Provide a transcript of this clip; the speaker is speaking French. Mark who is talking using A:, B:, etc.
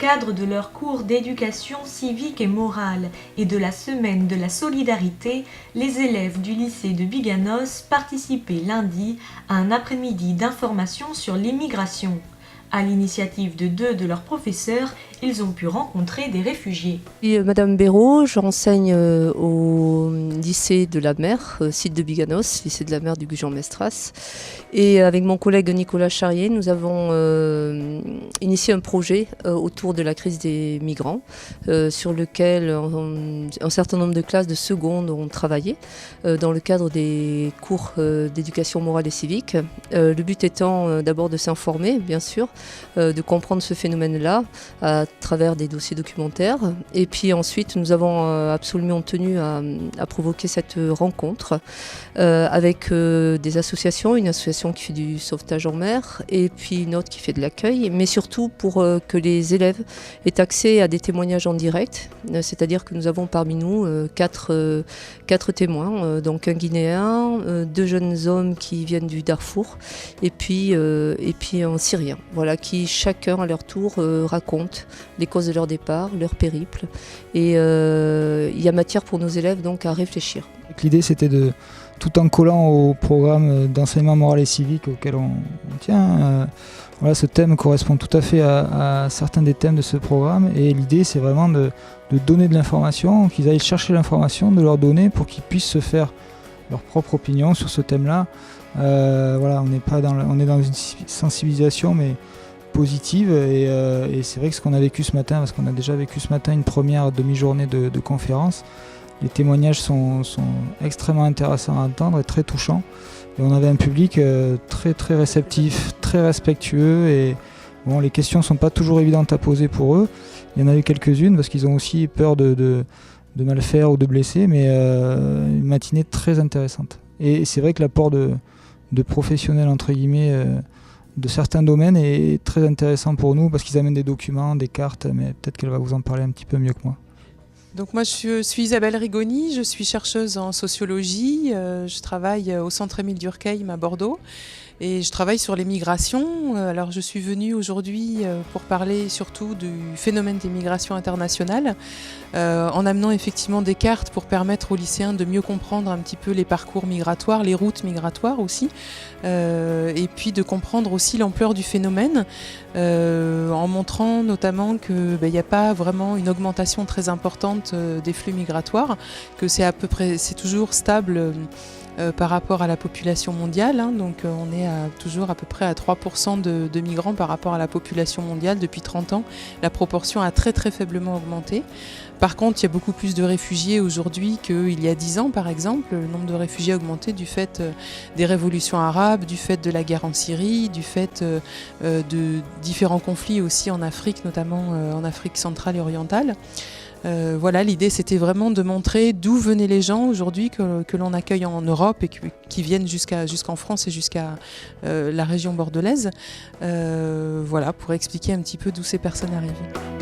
A: cadre de leur cours d'éducation civique et morale et de la semaine de la solidarité, les élèves du lycée de Biganos participaient lundi à un après-midi d'information sur l'immigration. À l'initiative de 2 de leurs professeurs, ils ont pu rencontrer des réfugiés.
B: Madame Béraud, j'enseigne au lycée de la Mer, site de Biganos, lycée de la Mer du Gujan-Mestras. Et avec mon collègue Nicolas Charrier, nous avons initié un projet autour de la crise des migrants, sur lequel un certain nombre de classes de seconde ont travaillé dans le cadre des cours d'éducation morale et civique. Le but étant d'abord de s'informer, bien sûr, de comprendre ce phénomène-là à travers des dossiers documentaires. Et puis ensuite, nous avons absolument tenu à provoquer cette rencontre avec des associations, une association qui fait du sauvetage en mer et puis une autre qui fait de l'accueil, mais surtout pour que les élèves aient accès à des témoignages en direct, c'est-à-dire que nous avons parmi nous quatre témoins, donc un Guinéen, 2 jeunes hommes qui viennent du Darfour et puis un Syrien, voilà, qui chacun à leur tour raconte les causes de leur départ, leur périple, et il y a matière pour nos élèves donc à réfléchir.
C: L'idée c'était de, tout en collant au programme d'enseignement moral et civique auquel on tient, voilà, ce thème correspond tout à fait à certains des thèmes de ce programme, et l'idée c'est vraiment de donner de l'information, qu'ils aillent chercher l'information, de leur donner pour qu'ils puissent se faire leur propre opinion sur ce thème-là. Voilà, on est dans une sensibilisation mais positive, et c'est vrai que ce qu'on a vécu ce matin, parce qu'on a déjà vécu ce matin une première demi-journée de conférence, les témoignages sont extrêmement intéressants à entendre et très touchants, et on avait un public très très réceptif, très respectueux, et bon, les questions ne sont pas toujours évidentes à poser pour eux. Il y en a eu quelques-unes parce qu'ils ont aussi peur de mal faire ou de blesser, mais une matinée très intéressante. Et c'est vrai que l'apport de professionnels entre guillemets de certains domaines est très intéressant pour nous, parce qu'ils amènent des documents, des cartes, mais peut-être qu'elle va vous en parler un petit peu mieux que moi.
D: Donc moi je suis Isabelle Rigoni, je suis chercheuse en sociologie, je travaille au Centre Émile Durkheim à Bordeaux et je travaille sur les migrations. Alors je suis venue aujourd'hui pour parler surtout du phénomène des migrations internationales, en amenant effectivement des cartes pour permettre aux lycéens de mieux comprendre un petit peu les parcours migratoires, les routes migratoires aussi, et puis de comprendre aussi l'ampleur du phénomène, en montrant notamment qu'il n'y a pas vraiment une augmentation très importante des flux migratoires, que c'est toujours stable par rapport à la population mondiale, hein. Donc on est toujours à peu près à 3% de migrants par rapport à la population mondiale depuis 30 ans. La proportion a très très faiblement augmenté. Par contre, il y a beaucoup plus de réfugiés aujourd'hui qu'il y a 10 ans, par exemple. Le nombre de réfugiés a augmenté du fait des révolutions arabes, du fait de la guerre en Syrie, du fait de différents conflits aussi en Afrique, notamment en Afrique centrale et orientale. Voilà, l'idée c'était vraiment de montrer d'où venaient les gens aujourd'hui que l'on accueille en Europe et qui viennent jusqu'en France et jusqu'à la région bordelaise. Voilà, pour expliquer un petit peu d'où ces personnes arrivent.